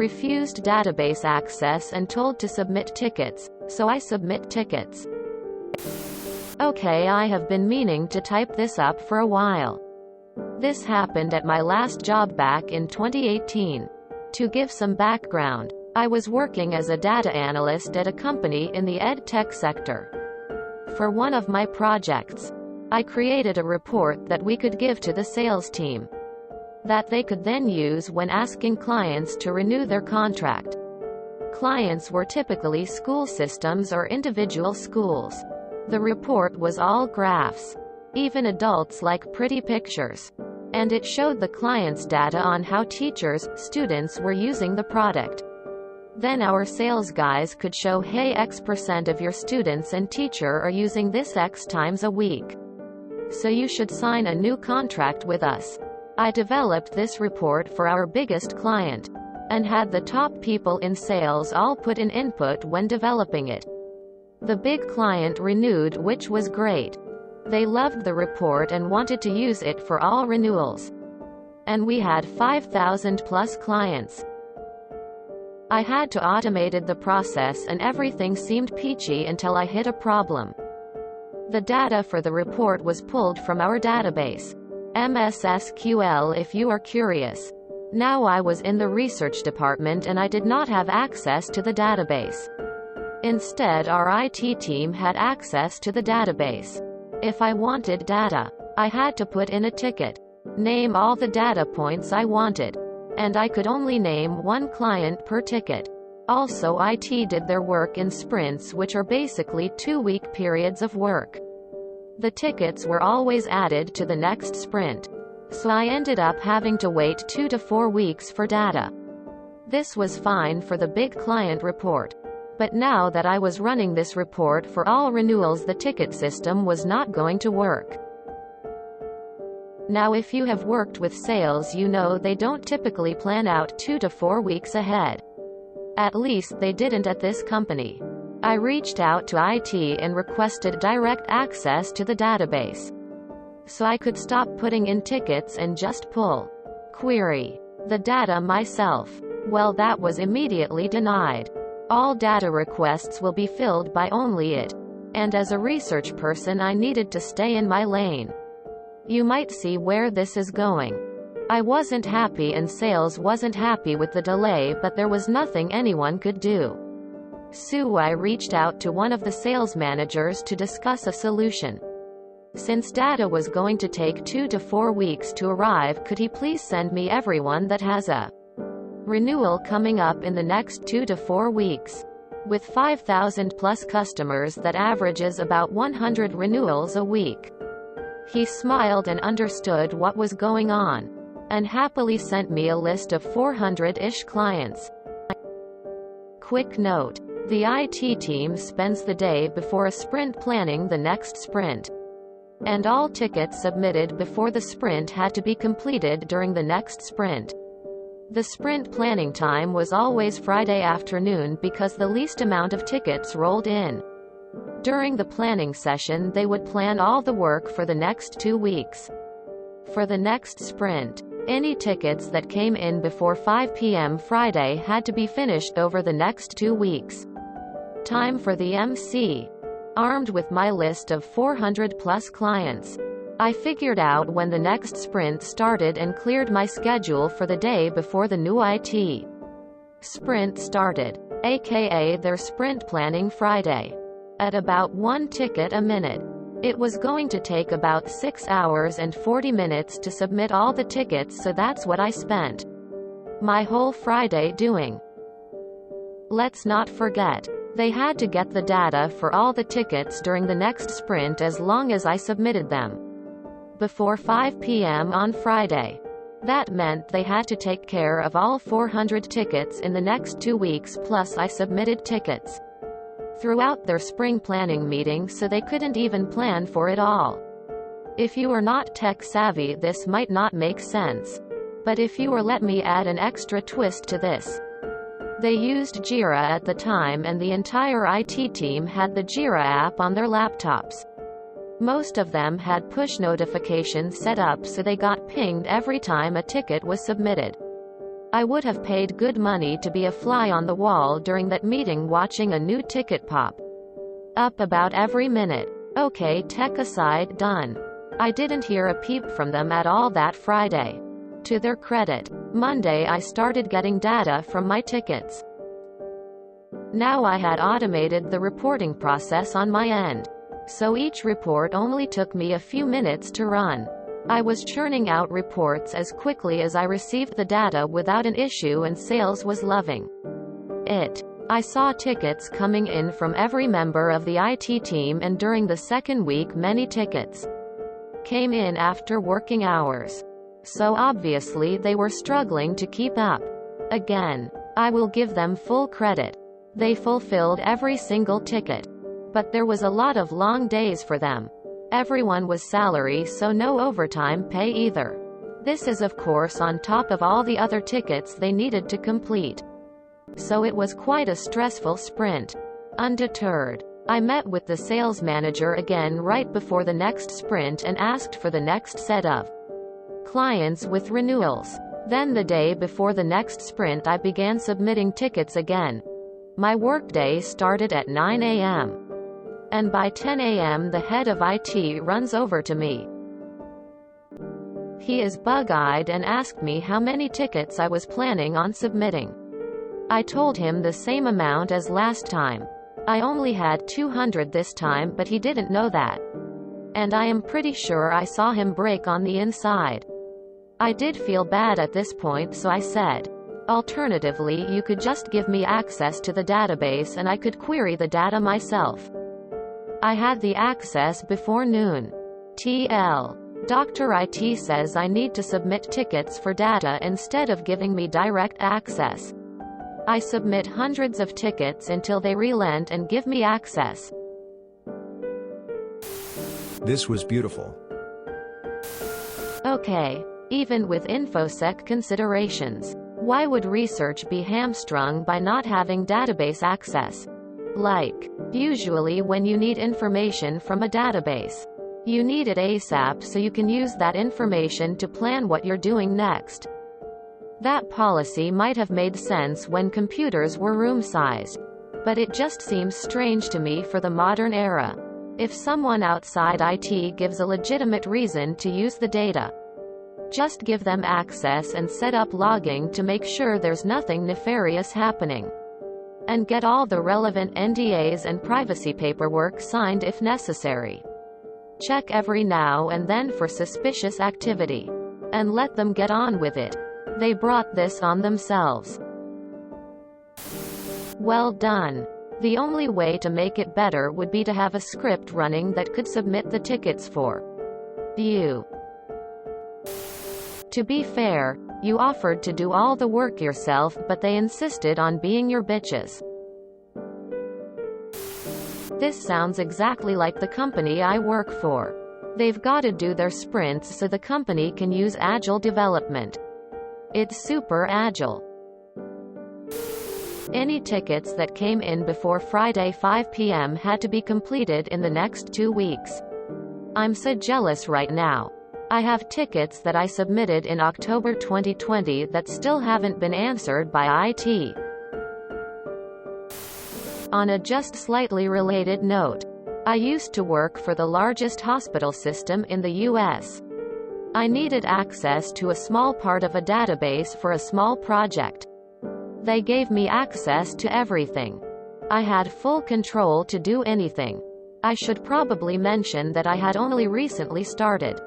Refused database access and told to submit tickets, so I submit tickets. Okay, I have been meaning to type this up for a while. This happened at my last job back in 2018. To give some background, I was working as a data analyst at a company in the ed tech sector. For one of my projects, I created a report that we could give to the sales team, that they could then use when asking clients to renew their contract. Clients were typically school systems or individual schools. The report was all graphs. Even adults like pretty pictures. And it showed the client's data on how teachers, students were using the product. Then our sales guys could show, hey, X% of your students and teacher are using this X times a week, so you should sign a new contract with us. I developed this report for our biggest client, and had the top people in sales all put in input when developing it. The big client renewed, which was great. They loved the report and wanted to use it for all renewals. And we had 5,000 plus clients. I had to automated the process and everything seemed peachy until I hit a problem. The data for the report was pulled from our database. MSSQL if you are curious. Now I was in the research department and I did not have access to the database. Instead, our IT team had access to the database. If I wanted data, I had to put in a ticket, name all the data points I wanted, and I could only name one client per ticket. Also, IT did their work in sprints, which are basically 2-week periods of work. The tickets were always added to the next sprint, so I ended up having to wait 2 to 4 weeks for data. This was fine for the big client report. But now that I was running this report for all renewals, the ticket system was not going to work. Now, if you have worked with sales, you know they don't typically plan out 2 to 4 weeks ahead. At least they didn't at this company. I reached out to IT and requested direct access to the database, so I could stop putting in tickets and just pull, query, the data myself. Well, that was immediately denied. All data requests will be filled by only it. And as a research person, I needed to stay in my lane. You might see where this is going. I wasn't happy and sales wasn't happy with the delay, but there was nothing anyone could do. So I reached out to one of the sales managers to discuss a solution. Since data was going to take 2 to 4 weeks to arrive, could he please send me everyone that has a renewal coming up in the next 2 to 4 weeks. With 5,000 plus customers, that averages about 100 renewals a week. He smiled and understood what was going on, and happily sent me a list of 400-ish clients. Quick note: the IT team spends the day before a sprint planning the next sprint, and all tickets submitted before the sprint had to be completed during the next sprint. The sprint planning time was always Friday afternoon because the least amount of tickets rolled in. During the planning session, they would plan all the work for the next 2 weeks. For the next sprint, any tickets that came in before 5 p.m. Friday had to be finished over the next 2 weeks. Time for the MC. Armed with my list of 400 plus clients, I figured out when the next sprint started and cleared my schedule for the day before the new IT sprint started, aka their sprint planning Friday, at about 1 ticket a minute. It was going to take about 6 hours and 40 minutes to submit all the tickets, so that's what I spent my whole Friday doing. Let's not forget, they had to get the data for all the tickets during the next sprint as long as I submitted them before 5 p.m. on Friday. That meant they had to take care of all 400 tickets in the next 2 weeks, plus I submitted tickets throughout their spring planning meeting, so they couldn't even plan for it all. If you are not tech savvy, this might not make sense. But if you are, let me add an extra twist to this. They used Jira at the time, and the entire IT team had the Jira app on their laptops. Most of them had push notifications set up so they got pinged every time a ticket was submitted. I would have paid good money to be a fly on the wall during that meeting watching a new ticket pop up about every minute. Okay, tech aside, done. I didn't hear a peep from them at all that Friday. To their credit, Monday I started getting data from my tickets. Now I had automated the reporting process on my end, so each report only took me a few minutes to run. I was churning out reports as quickly as I received the data without an issue, and sales was loving it. I saw tickets coming in from every member of the IT team, and during the second week many tickets came in after working hours. So obviously they were struggling to keep up. Again, I will give them full credit. They fulfilled every single ticket. But there was a lot of long days for them. Everyone was salary, so no overtime pay either. This is of course on top of all the other tickets they needed to complete. So it was quite a stressful sprint. Undeterred, I met with the sales manager again right before the next sprint and asked for the next set of clients with renewals. Then the day before the next sprint I began submitting tickets again. My workday started at 9 a.m. and by 10 a.m. the head of IT runs over to me. He is bug-eyed and asked me how many tickets I was planning on submitting. I told him the same amount as last time. I only had 200 this time, but he didn't know that. And I am pretty sure I saw him break on the inside. I did feel bad at this point, so I said, alternatively, you could just give me access to the database and I could query the data myself. I had the access before noon. TL. Dr. IT says I need to submit tickets for data instead of giving me direct access. I submit hundreds of tickets until they relent and give me access. This was beautiful. Okay. Even with InfoSec considerations, why would research be hamstrung by not having database access? Like, usually when you need information from a database, you need it ASAP so you can use that information to plan what you're doing next. That policy might have made sense when computers were room-sized, but it just seems strange to me for the modern era. If someone outside IT gives a legitimate reason to use the data, just give them access and set up logging to make sure there's nothing nefarious happening. And get all the relevant NDAs and privacy paperwork signed if necessary. Check every now and then for suspicious activity. And let them get on with it. They brought this on themselves. Well done. The only way to make it better would be to have a script running that could submit the tickets for you. To be fair, you offered to do all the work yourself, but they insisted on being your bitches. This sounds exactly like the company I work for. They've got to do their sprints so the company can use agile development. It's super agile. Any tickets that came in before Friday 5 p.m. had to be completed in the next 2 weeks. I'm so jealous right now. I have tickets that I submitted in October 2020 that still haven't been answered by IT. On a just slightly related note, I used to work for the largest hospital system in the US. I needed access to a small part of a database for a small project. They gave me access to everything. I had full control to do anything. I should probably mention that I had only recently started.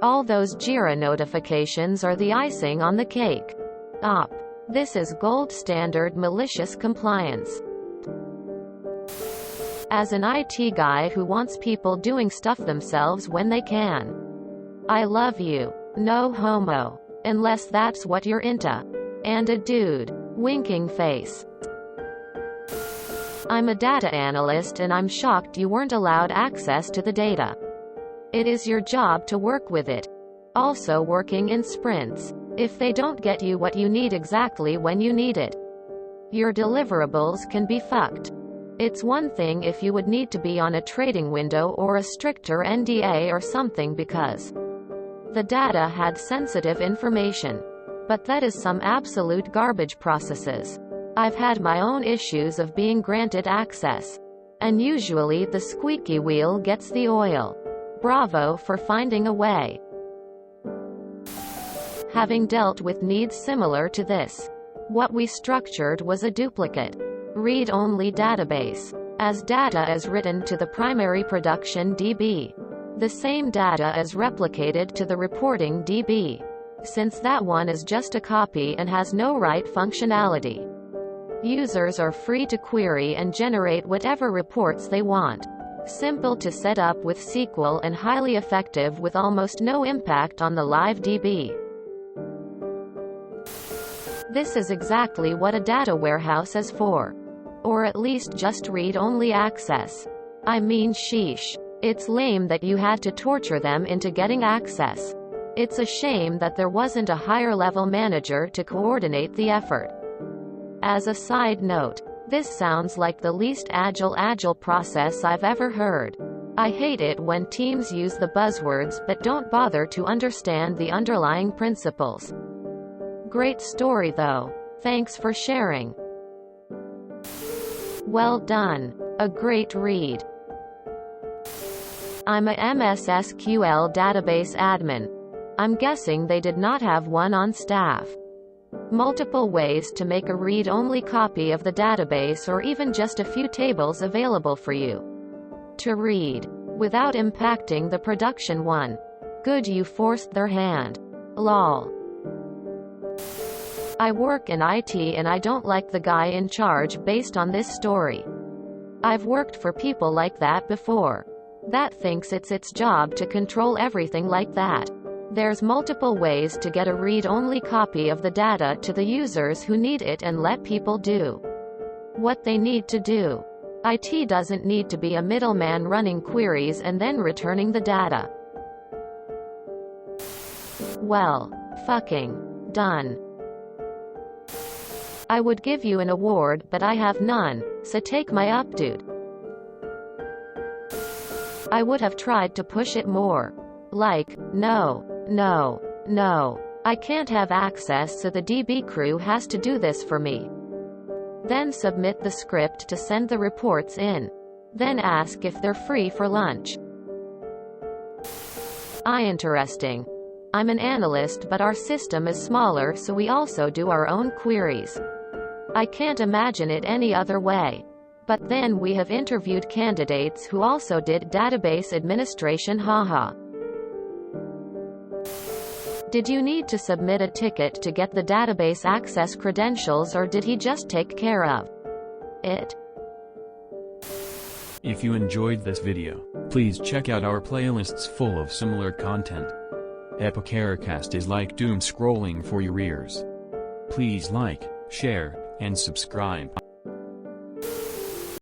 All those Jira notifications are the icing on the cake. This is gold standard malicious compliance. As an IT guy who wants people doing stuff themselves when they can. I love you. No homo. Unless that's what you're into. And a dude. Winking face. I'm a data analyst and I'm shocked you weren't allowed access to the data. It is your job to work with it. Also working in sprints. If they don't get you what you need exactly when you need it, your deliverables can be fucked. It's one thing if you would need to be on a trading window or a stricter NDA or something because the data had sensitive information. But that is some absolute garbage processes. I've had my own issues of being granted access. And usually the squeaky wheel gets the oil. Bravo for finding a way. Having dealt with needs similar to this, what we structured was a duplicate, read-only database. As data is written to the primary production DB, the same data is replicated to the reporting DB. Since that one is just a copy and has no write functionality, users are free to query and generate whatever reports they want. Simple to set up with SQL and highly effective with almost no impact on the live DB. This is exactly what a data warehouse is for. Or at least just read-only access. I mean, sheesh. It's lame that you had to torture them into getting access. It's a shame that there wasn't a higher-level manager to coordinate the effort. As a side note, this sounds like the least agile process I've ever heard. I hate it when teams use the buzzwords but don't bother to understand the underlying principles. Great story though. Thanks for sharing. Well done. A great read. I'm a MS SQL database admin. I'm guessing they did not have one on staff. Multiple ways to make a read-only copy of the database or even just a few tables available for you to read, without impacting the production one. Good you forced their hand. Lol. I work in IT and I don't like the guy in charge based on this story. I've worked for people like that before. That thinks it's its job to control everything like that. There's multiple ways to get a read-only copy of the data to the users who need it and let people do what they need to do. IT doesn't need to be a middleman running queries and then returning the data. Well, fucking done. I would give you an award but I have none, so take my up, dude. I would have tried to push it more. Like, no, I can't have access so the DB crew has to do this for me. Then submit the script to send the reports in. Then ask if they're free for lunch. Interesting. I'm an analyst but our system is smaller so we also do our own queries. I can't imagine it any other way. But then we have interviewed candidates who also did database administration, haha. Did you need to submit a ticket to get the database access credentials or did he just take care of it? If you enjoyed this video, please check out our playlists full of similar content. Epicaricast is like doom scrolling for your ears. Please like, share, and subscribe.